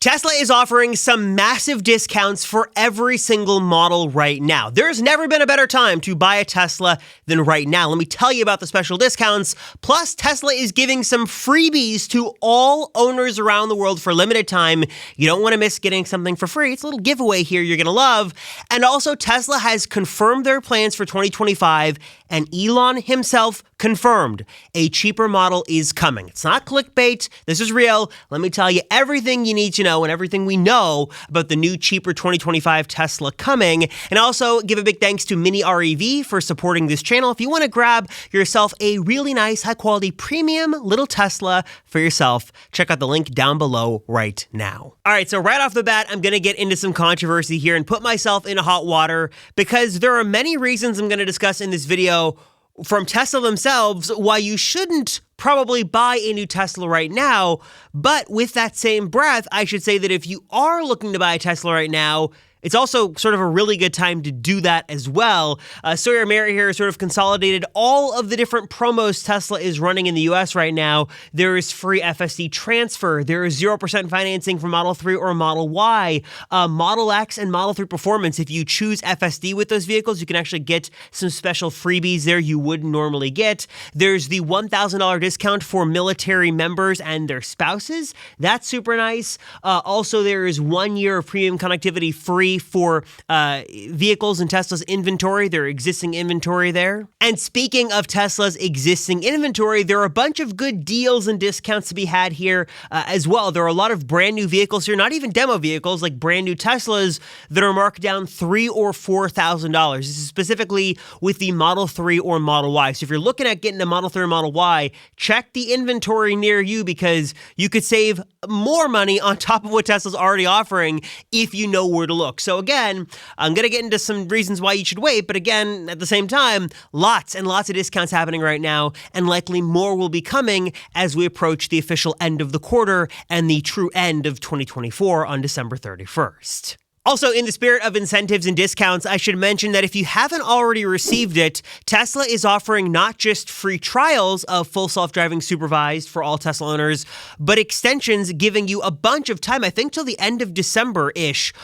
Tesla is offering some massive discounts for every single model right now. There's never been a better time to buy a Tesla than right now. Let me tell you about the special discounts. Plus, Tesla is giving some freebies to all owners around the world for a limited time. You don't want to miss getting something for free. It's a little giveaway here you're going to love. And also, Tesla has confirmed their plans for 2025, and Elon himself confirmed a cheaper model is coming. It's not clickbait. This is real. Let me tell you everything you need to know and everything we know about the new, cheaper 2025 Tesla coming. And also give a big thanks to Mini REV for supporting this channel. If you want to grab yourself a really nice, high-quality, premium little Tesla for yourself, check out the link down below right now. All right, so right off the bat, I'm going to get into some controversy here and put myself in hot water because there are many reasons I'm going to discuss in this video from Tesla themselves why you shouldn't probably buy a new Tesla right now. But with that same breath, I should say that if you are looking to buy a Tesla right now, it's also sort of a really good time to do that as well. Sawyer Merritt here sort of consolidated all of the different promos Tesla is running in the US right now. There is free FSD transfer. There is 0% financing for Model 3 or Model Y. Model X and Model 3 Performance, if you choose FSD with those vehicles, you can actually get some special freebies there you wouldn't normally get. There's the $1,000 discount for military members and their spouses. That's super nice. Also, there is 1 year of premium connectivity free for vehicles in Tesla's inventory, their existing inventory there. And speaking of Tesla's existing inventory, there are a bunch of good deals and discounts to be had here as well. There are a lot of brand new vehicles here, not even demo vehicles, like brand new Teslas that are marked down $3,000 or $4,000. This is specifically with the Model 3 or Model Y. So if you're looking at getting a Model 3 or Model Y, check the inventory near you because you could save more money on top of what Tesla's already offering if you know where to look. So again, I'm going to get into some reasons why you should wait, but again, at the same time, lots and lots of discounts happening right now, and likely more will be coming as we approach the official end of the quarter and the true end of 2024 on December 31st. Also, in the spirit of incentives and discounts, I should mention that if you haven't already received it, Tesla is offering not just free trials of full self-driving supervised for all Tesla owners, but extensions giving you a bunch of time, I think till the end of December-ish,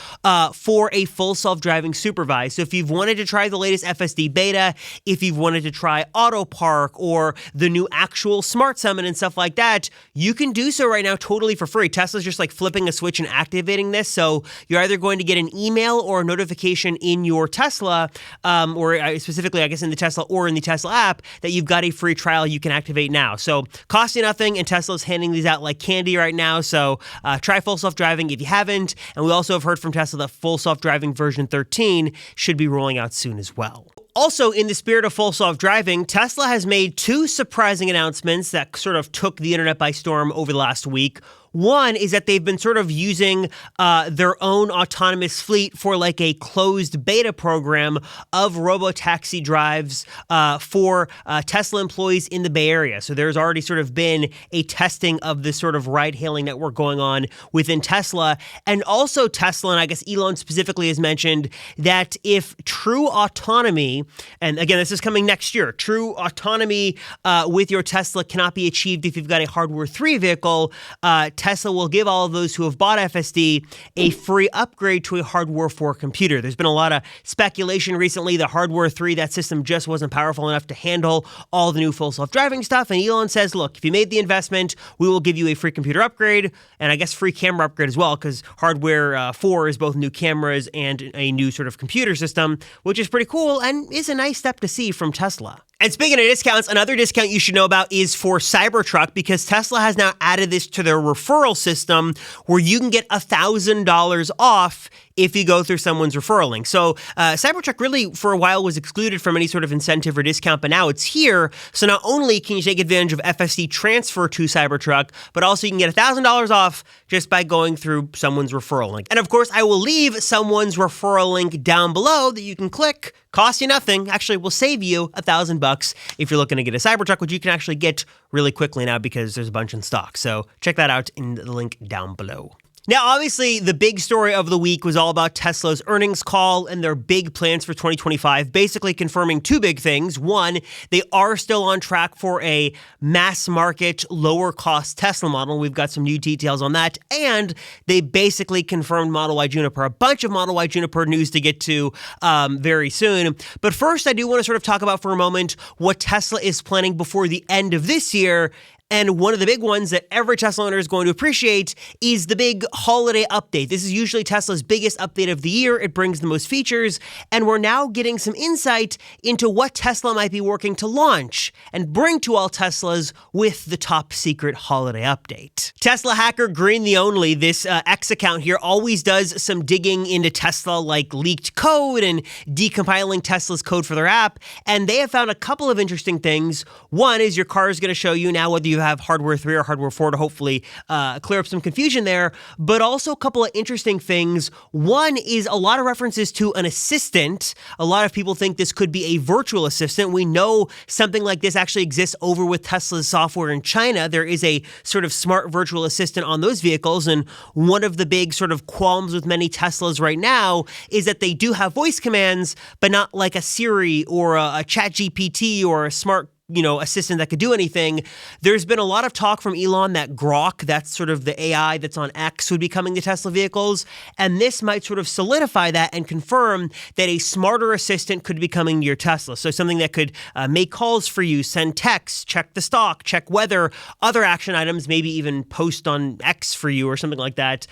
for a full self-driving supervised. So if you've wanted to try the latest FSD beta, if you've wanted to try Auto Park or the new actual Smart Summit and stuff like that, you can do so right now totally for free. Tesla's just like flipping a switch and activating this, so you're either going to get an email or a notification in your Tesla, or specifically, I guess, in the Tesla or in the Tesla app, that you've got a free trial you can activate now. So costs you nothing, and Tesla's handing these out like candy right now. So try full self-driving if you haven't. And we also have heard from Tesla that full self-driving version 13 should be rolling out soon as well. Also, in the spirit of full self-driving, Tesla has made two surprising announcements that sort of took the internet by storm over the last week. One is that they've been sort of using their own autonomous fleet for like a closed beta program of robo-taxi drives for Tesla employees in the Bay Area. So there's already sort of been a testing of this sort of ride-hailing network going on within Tesla. And also Tesla, and I guess Elon specifically, has mentioned that if true autonomy, and again, this is coming next year, true autonomy with your Tesla cannot be achieved if you've got a Hardware 3 vehicle, Tesla will give all of those who have bought FSD a free upgrade to a Hardware 4 computer. There's been a lot of speculation recently that Hardware 3, that system just wasn't powerful enough to handle all the new full self-driving stuff. And Elon says, look, if you made the investment, we will give you a free computer upgrade, and I guess free camera upgrade as well, because Hardware 4 is both new cameras and a new sort of computer system, which is pretty cool and is a nice step to see from Tesla. And speaking of discounts, another discount you should know about is for Cybertruck, because Tesla has now added this to their referral system where you can get $1,000 off if you go through someone's referral link. So Cybertruck really for a while was excluded from any sort of incentive or discount, but now it's here. So not only can you take advantage of FSD transfer to Cybertruck, but also you can get $1,000 off just by going through someone's referral link. And of course, I will leave someone's referral link down below that you can click. Cost you nothing. Actually, will save you $1,000 if you're looking to get a Cybertruck, which you can actually get really quickly now because there's a bunch in stock. So check that out in the link down below. Now, obviously, the big story of the week was all about Tesla's earnings call and their big plans for 2025, basically confirming two big things. One, they are still on track for a mass market, lower cost Tesla model. We've got some new details on that. And they basically confirmed Model Y Juniper, a bunch of Model Y Juniper news to get to very soon. But first, I do want to sort of talk about for a moment what Tesla is planning before the end of this year. And one of the big ones that every Tesla owner is going to appreciate is the big holiday update. This is usually Tesla's biggest update of the year. It brings the most features, and we're now getting some insight into what Tesla might be working to launch and bring to all Teslas with the top secret holiday update. Tesla hacker Green the Only, this X account here, always does some digging into Tesla, like leaked code and decompiling Tesla's code for their app, and they have found a couple of interesting things. One is your car is going to show you now whether you have hardware 3 or hardware 4 to hopefully clear up some confusion there, but also a couple of interesting things. One is a lot of references to an assistant. A lot of people think this could be a virtual assistant. We know something like this actually exists over with Tesla's software in China. There is a sort of smart virtual assistant on those vehicles, and one of the big sort of qualms with many Teslas right now is that they do have voice commands, but not like a Siri or a ChatGPT or a smart assistant that could do anything. There's been a lot of talk from Elon that Grok, that's sort of the AI that's on X, would be coming to Tesla vehicles. And this might sort of solidify that and confirm that a smarter assistant could be coming to your Tesla. So something that could make calls for you, send texts, check the stock, check weather, other action items, maybe even post on X for you or something like that,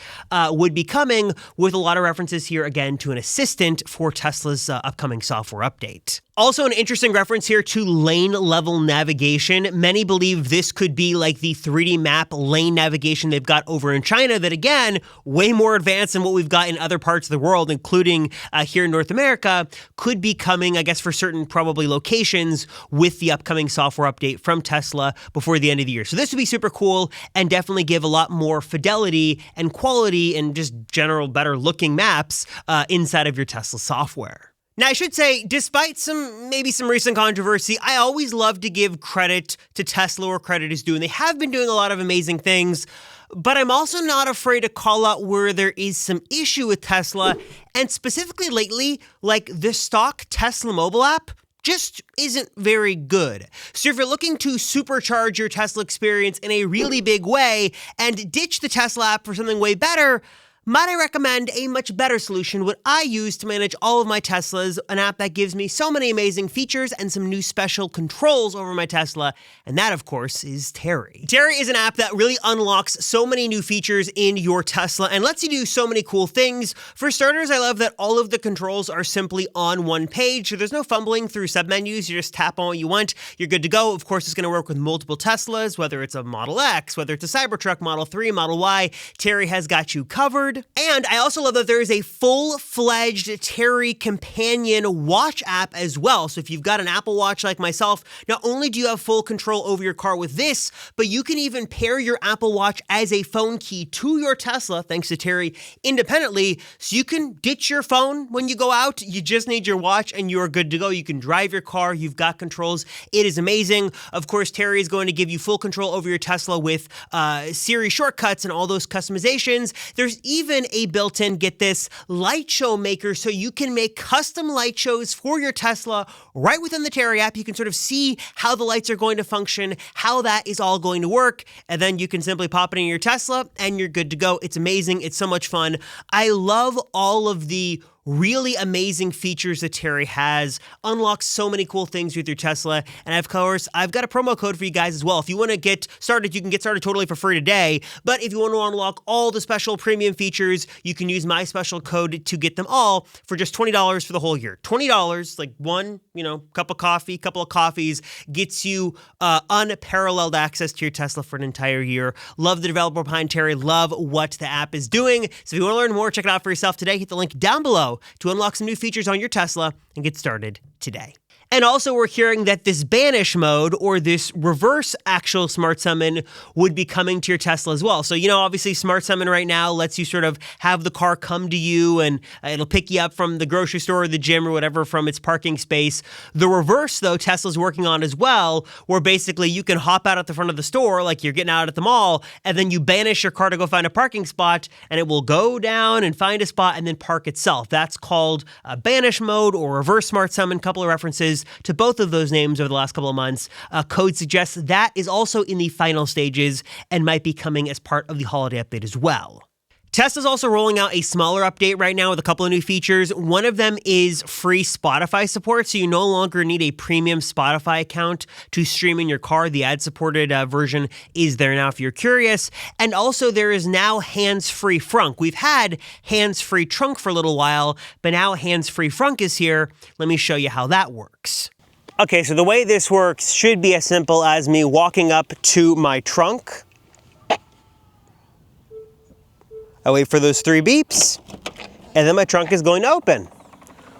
would be coming, with a lot of references here again to an assistant for Tesla's upcoming software update. Also, an interesting reference here to lane level navigation. Many believe this could be like the 3D map lane navigation they've got over in China that, again, way more advanced than what we've got in other parts of the world, including here in North America, could be coming, I guess, for certain probably locations with the upcoming software update from Tesla before the end of the year. So this would be super cool and definitely give a lot more fidelity and quality and just general better looking maps inside of your Tesla software. Now, I should say, despite maybe some recent controversy, I always love to give credit to Tesla where credit is due, and they have been doing a lot of amazing things, but I'm also not afraid to call out where there is some issue with Tesla, and specifically lately, like the stock Tesla mobile app just isn't very good. So if you're looking to supercharge your Tesla experience in a really big way and ditch the Tesla app for something way better, might I recommend a much better solution, what I use to manage all of my Teslas, an app that gives me so many amazing features and some new special controls over my Tesla, and that, of course, is Terry. Terry is an app that really unlocks so many new features in your Tesla and lets you do so many cool things. For starters, I love that all of the controls are simply on one page, so there's no fumbling through submenus. You just tap on what you want, you're good to go. Of course, it's going to work with multiple Teslas, whether it's a Model X, whether it's a Cybertruck, Model 3, Model Y, Terry has got you covered. And I also love that there is a full-fledged Terry companion watch app as well. So if you've got an Apple Watch like myself, not only do you have full control over your car with this, but you can even pair your Apple Watch as a phone key to your Tesla, thanks to Terry, independently. So you can ditch your phone when you go out. You just need your watch and you're good to go. You can drive your car. You've got controls. It is amazing. Of course, Terry is going to give you full control over your Tesla with Siri shortcuts and all those customizations. There's even a built-in, get this, light show maker, so you can make custom light shows for your Tesla right within the Terry app. You can sort of see how the lights are going to function, how that is all going to work, and then you can simply pop it in your Tesla and you're good to go. It's amazing. It's so much fun. I love all of the really amazing features that Terry has, unlocks so many cool things with your Tesla. And of course, I've got a promo code for you guys as well. If you want to get started, you can get started totally for free today. But if you want to unlock all the special premium features, you can use my special code to get them all for just $20 for the whole year. $20, like one, cup of coffee, couple of coffees, gets you unparalleled access to your Tesla for an entire year. Love the developer behind Terry. Love what the app is doing. So if you want to learn more, check it out for yourself today. Hit the link down below to unlock some new features on your Tesla and get started today. And also we're hearing that this banish mode or this reverse actual smart summon would be coming to your Tesla as well. So, obviously smart summon right now lets you sort of have the car come to you and it'll pick you up from the grocery store or the gym or whatever from its parking space. The reverse, though, Tesla's working on as well, where basically you can hop out at the front of the store like you're getting out at the mall, and then you banish your car to go find a parking spot, and it will go down and find a spot and then park itself. That's called banish mode or reverse smart summon. Couple of references to both of those names over the last couple of months. Code suggests that is also in the final stages and might be coming as part of the holiday update as well. Tesla's also rolling out a smaller update right now with a couple of new features. One of them is free Spotify support, so you no longer need a premium Spotify account to stream in your car. The ad-supported version is there now if you're curious. And also there is now hands-free frunk. We've had hands-free trunk for a little while, but now hands-free frunk is here. Let me show you how that works. Okay, so the way this works should be as simple as me walking up to my trunk. I wait for those 3 beeps, and then my trunk is going to open,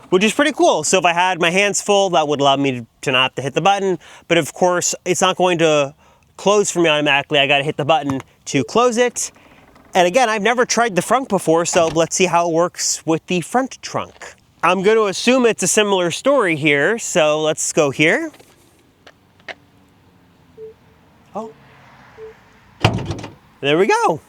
which is pretty cool. So if I had my hands full, that would allow me to not have to hit the button. But of course, it's not going to close for me automatically. I got to hit the button to close it. And again, I've never tried the front before, so let's see how it works with the front trunk. I'm going to assume it's a similar story here, so let's go here. Oh, there we go.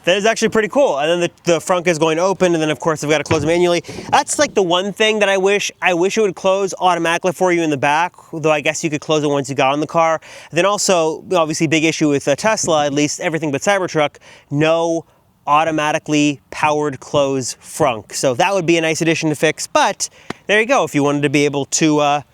That is actually pretty cool. And then the front is going to open, and then of course I've got to close it manually. That's like the one thing that I wish it would close automatically for you in the back, though I guess you could close it once you got in the car. Then also, obviously big issue with Tesla, at least everything but Cybertruck, no automatically powered close frunk. So that would be a nice addition to fix, but there you go. If you wanted to be able to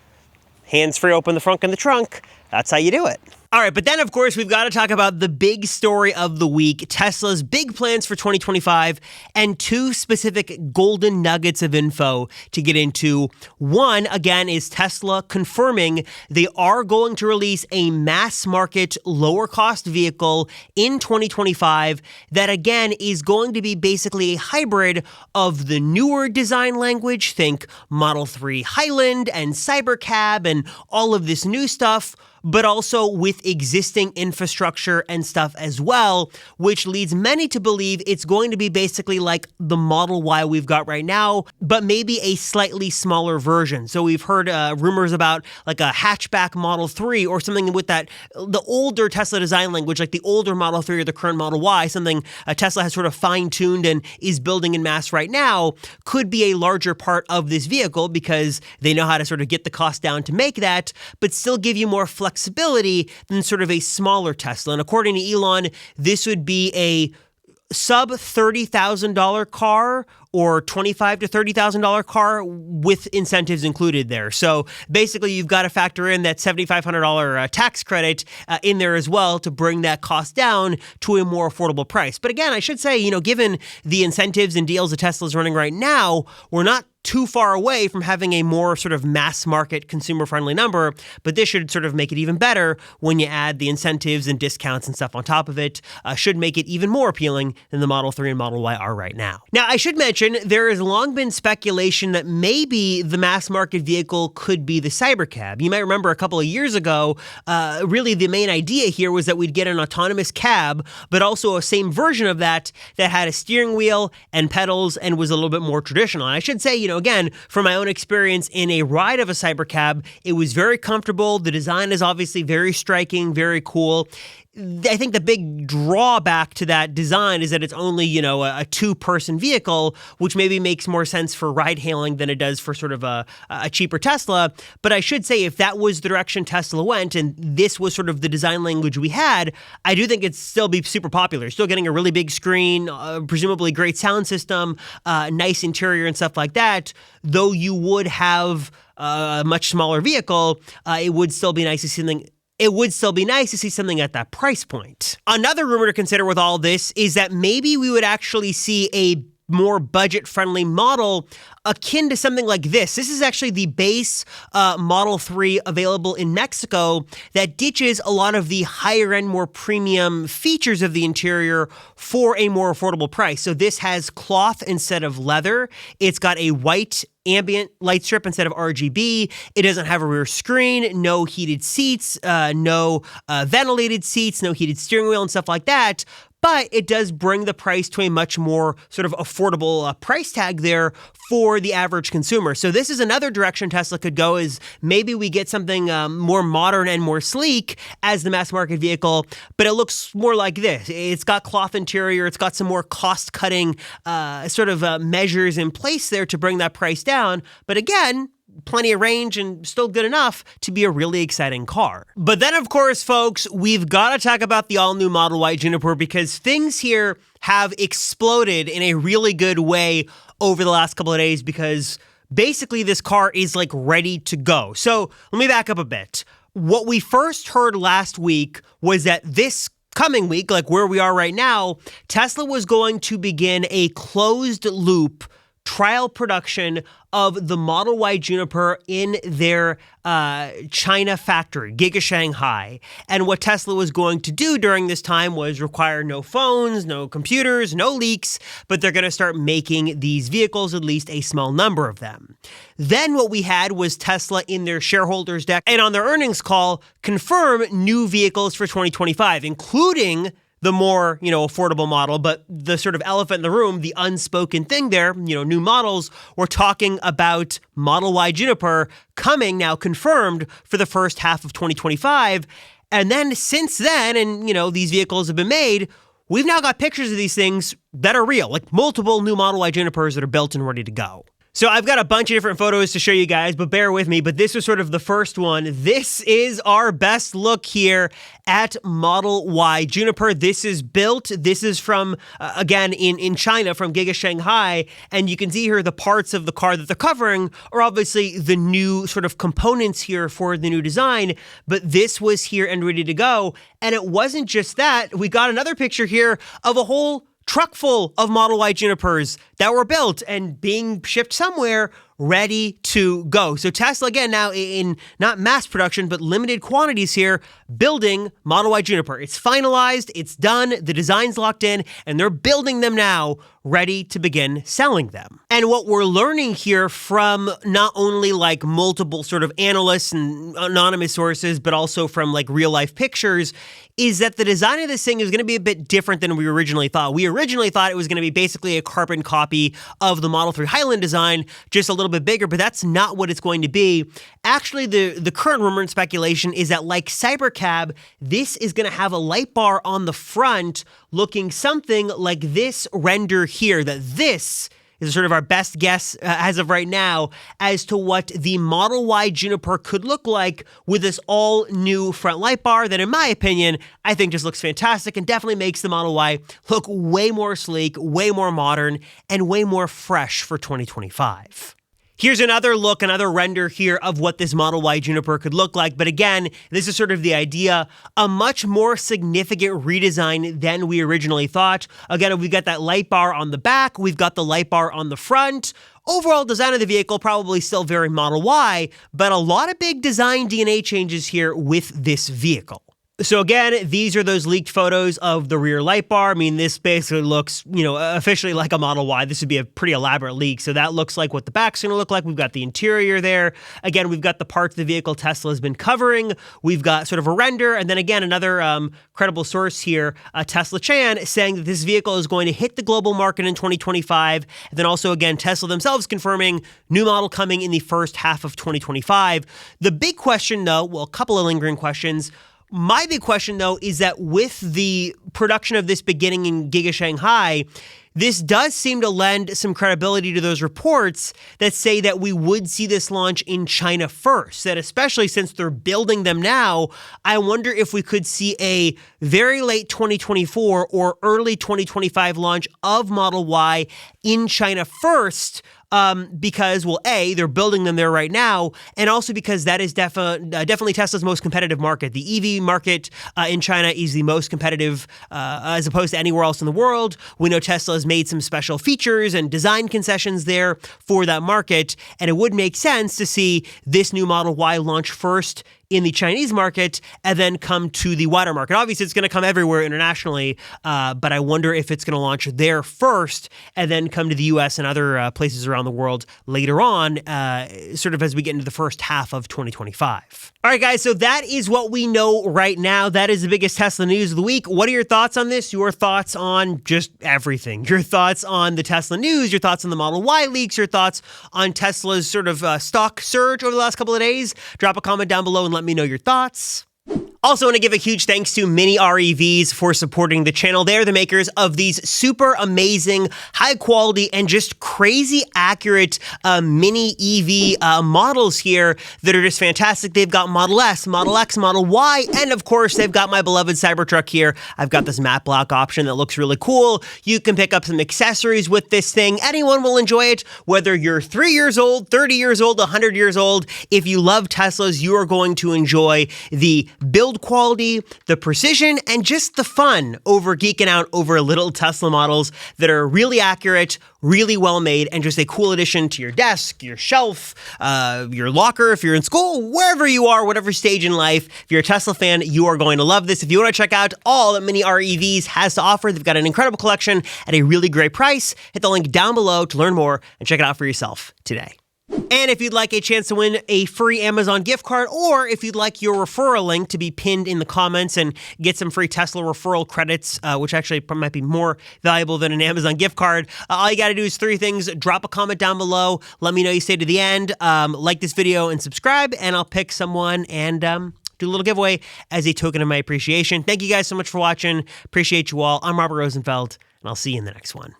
hands-free open the front and the trunk, that's how you do it. All right, but then, of course, we've got to talk about the big story of the week, Tesla's big plans for 2025, and 2 specific golden nuggets of info to get into. One, again, is Tesla confirming they are going to release a mass-market, lower-cost vehicle in 2025 that, again, is going to be basically a hybrid of the newer design language, think Model 3 Highland and Cybercab and all of this new stuff, but also with existing infrastructure and stuff as well, which leads many to believe it's going to be basically like the Model Y we've got right now, but maybe a slightly smaller version. So we've heard rumors about like a hatchback Model 3 or something with the older Tesla design language, like the older Model 3 or the current Model Y, something Tesla has sort of fine-tuned and is building in mass right now, could be a larger part of this vehicle because they know how to sort of get the cost down to make that, but still give you more flexibility than sort of a smaller Tesla. And according to Elon, this would be a sub $30,000 car or $25,000 to $30,000 car with incentives included there. So basically, you've got to factor in that $7,500 tax credit in there as well to bring that cost down to a more affordable price. But again, I should say, given the incentives and deals that Tesla's running right now, we're not too far away from having a more sort of mass market consumer friendly number, but this should sort of make it even better when you add the incentives and discounts and stuff on top of it, should make it even more appealing than the Model 3 and Model Y are right now. Now, I should mention there has long been speculation that maybe the mass market vehicle could be the Cybercab. You might remember a couple of years ago, really the main idea here was that we'd get an autonomous cab, but also a same version of that had a steering wheel and pedals and was a little bit more traditional. And I should say, again, from my own experience in a ride of a Cybercab, it was very comfortable. The design is obviously very striking, very cool. I think the big drawback to that design is that it's only, a 2-person vehicle, which maybe makes more sense for ride hailing than it does for sort of a cheaper Tesla. But I should say, if that was the direction Tesla went and this was sort of the design language we had, I do think it'd still be super popular. Still getting a really big screen, presumably great sound system, nice interior and stuff like that. Though you would have a much smaller vehicle, it would still be nice to see something. It would still be nice to see something at that price point. Another rumor to consider with all this is that maybe we would actually see a more budget-friendly model akin to something like this. This is actually the base Model 3 available in Mexico that ditches a lot of the higher-end, more premium features of the interior for a more affordable price. So this has cloth instead of leather. It's got a white ambient light strip instead of RGB. It doesn't have a rear screen, no heated seats, no ventilated seats, no heated steering wheel and stuff like that. But it does bring the price to a much more sort of affordable price tag there for the average consumer. So this is another direction Tesla could go, is maybe we get something more modern and more sleek as the mass market vehicle, but it looks more like this. It's got cloth interior. It's got some more cost-cutting measures in place there to bring that price down. But again, plenty of range and still good enough to be a really exciting car. But then, of course, folks, we've got to talk about the all-new Model Y Juniper, because things here have exploded in a really good way over the last couple of days, because basically this car is like ready to go. So let me back up a bit. What we first heard last week was that this coming week, like where we are right now, Tesla was going to begin a closed loop trial production of the Model Y Juniper in their China factory, Giga Shanghai. And what Tesla was going to do during this time was require no phones, no computers, no leaks, but they're going to start making these vehicles, at least a small number of them. Then what we had was Tesla in their shareholders deck and on their earnings call confirm new vehicles for 2025, including the more, affordable model, but the sort of elephant in the room, the unspoken thing there, new models, we're talking about Model Y Juniper coming, now confirmed, for the first half of 2025. And then since then, and, these vehicles have been made, we've now got pictures of these things that are real, like multiple new Model Y Junipers that are built and ready to go. So I've got a bunch of different photos to show you guys, but bear with me. But this was sort of the first one. This is our best look here at Model Y Juniper. This is built. This is from, again, in China, from Giga Shanghai. And you can see here the parts of the car that they're covering are obviously the new sort of components here for the new design. But this was here and ready to go. And it wasn't just that. We got another picture here of a whole truck full of Model Y Junipers that were built and being shipped somewhere, ready to go. So Tesla, again, now in not mass production, but limited quantities here, building Model Y Juniper. It's finalized, it's done, the design's locked in, and they're building them now, ready to begin selling them. And what we're learning here from not only like multiple sort of analysts and anonymous sources, but also from like real life pictures, is that the design of this thing is going to be a bit different than we originally thought. We originally thought it was going to be basically a carbon copy of the Model 3 Highland design, just a little bit bigger, but that's not what it's going to be. Actually, the current rumor and speculation is that, like Cybercab, this is going to have a light bar on the front looking something like this render here, that this is sort of our best guess as of right now as to what the Model Y Juniper could look like with this all-new front light bar that, in my opinion, I think just looks fantastic and definitely makes the Model Y look way more sleek, way more modern, and way more fresh for 2025. Here's another look, another render here of what this Model Y Juniper could look like. But again, this is sort of the idea, a much more significant redesign than we originally thought. Again, we've got that light bar on the back, we've got the light bar on the front. Overall design of the vehicle, probably still very Model Y, but a lot of big design DNA changes here with this vehicle. So again, these are those leaked photos of the rear light bar. I mean, this basically looks, officially like a Model Y. This would be a pretty elaborate leak. So that looks like what the back's going to look like. We've got the interior there. Again, we've got the parts of the vehicle Tesla has been covering. We've got sort of a render. And then again, another credible source here, Tesla Chan, saying that this vehicle is going to hit the global market in 2025. And then also, again, Tesla themselves confirming new model coming in the first half of 2025. The big question, though, well, a couple of lingering questions. My big question, though, is that with the production of this beginning in Giga Shanghai, this does seem to lend some credibility to those reports that say that we would see this launch in China first, that especially since they're building them now, I wonder if we could see a very late 2024 or early 2025 launch of Model Y in China first, because, well, A, they're building them there right now, and also because that is definitely Tesla's most competitive market. The EV market in China is the most competitive as opposed to anywhere else in the world. We know Tesla has made some special features and design concessions there for that market, and it would make sense to see this new Model Y launch first in the Chinese market and then come to the wider market. Obviously, it's going to come everywhere internationally, but I wonder if it's going to launch there first and then come to the US and other places around the world later on, sort of as we get into the first half of 2025. All right, guys, so that is what we know right now. That is the biggest Tesla news of the week. What are your thoughts on this? Your thoughts on just everything. Your thoughts on the Tesla news, your thoughts on the Model Y leaks, your thoughts on Tesla's sort of stock surge over the last couple of days. Drop a comment down below and let me know your thoughts. Also want to give a huge thanks to Mini REVs for supporting the channel. They're the makers of these super amazing, high quality, and just crazy accurate mini EV models here that are just fantastic. They've got Model S, Model X, Model Y, and of course, they've got my beloved Cybertruck here. I've got this matte black option that looks really cool. You can pick up some accessories with this thing. Anyone will enjoy it, whether you're 3 years old, 30 years old, 100 years old. If you love Teslas, you are going to enjoy the build quality, the precision, and just the fun over geeking out over little Tesla models that are really accurate, really well made, and just a cool addition to your desk, your shelf, your locker, if you're in school, wherever you are, whatever stage in life. If you're a Tesla fan, you are going to love this. If you want to check out all that Mini REVs has to offer, they've got an incredible collection at a really great price. Hit the link down below to learn more and check it out for yourself today. And if you'd like a chance to win a free Amazon gift card, or if you'd like your referral link to be pinned in the comments and get some free Tesla referral credits, which actually might be more valuable than an Amazon gift card, all you got to do is 3 things. Drop a comment down below. Let me know you stay to the end. Like this video and subscribe, and I'll pick someone and do a little giveaway as a token of my appreciation. Thank you guys so much for watching. Appreciate you all. I'm Robert Rosenfeld, and I'll see you in the next one.